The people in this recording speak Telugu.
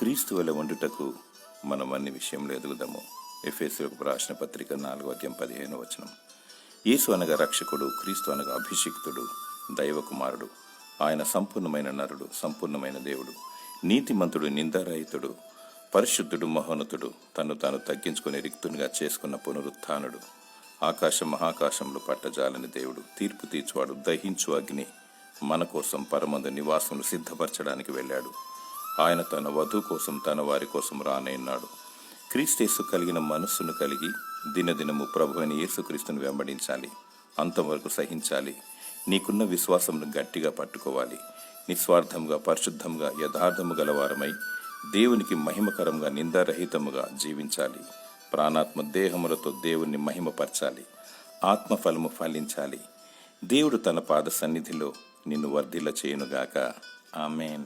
క్రీస్తు వలె ఉండుటకు మనం అన్ని విషయంలో ఎదుగుదాము. ఎఫెసీయులకు రాసిన పత్రిక 4:15. యేసు అనగా రక్షకుడు, క్రీస్తు అనగా అభిషిక్తుడు, దైవకుమారుడు. ఆయన సంపూర్ణమైన నరుడు, సంపూర్ణమైన దేవుడు, నీతిమంతుడు, నిందారహితుడు, పరిశుద్ధుడు, మహోన్నతుడు, తను తాను తగ్గించుకుని రిక్తునిగా చేసుకున్న పునరుత్థానుడు, ఆకాశం మహాకాశంలో పట్టజాలని దేవుడు, తీర్పు తీర్చువాడు, దహించు అగ్ని, మన కోసం పరమందు నివాసమును సిద్ధపరచడానికి వెళ్ళాడు. ఆయన తన వధువు కోసం, తన వారి కోసం రానయ్యున్నాడు. క్రీస్తు కలిగిన మనస్సును కలిగి దినదినము ప్రభువైన యేసుక్రీస్తును వెంబడించాలి, అంతవరకు సహించాలి. నీకున్న విశ్వాసమును గట్టిగా పట్టుకోవాలి. నిస్వార్థంగా, పరిశుద్ధంగా, యథార్థము గలవారమై దేవునికి మహిమకరంగా, నిందారహితముగా జీవించాలి. ప్రాణాత్మ దేహములతో దేవుణ్ణి మహిమపరచాలి. ఆత్మఫలము ఫలించాలి. దేవుడు తన పాద సన్నిధిలో నిన్ను వర్ధిల్ల చేయునుగాక. ఆమేన్.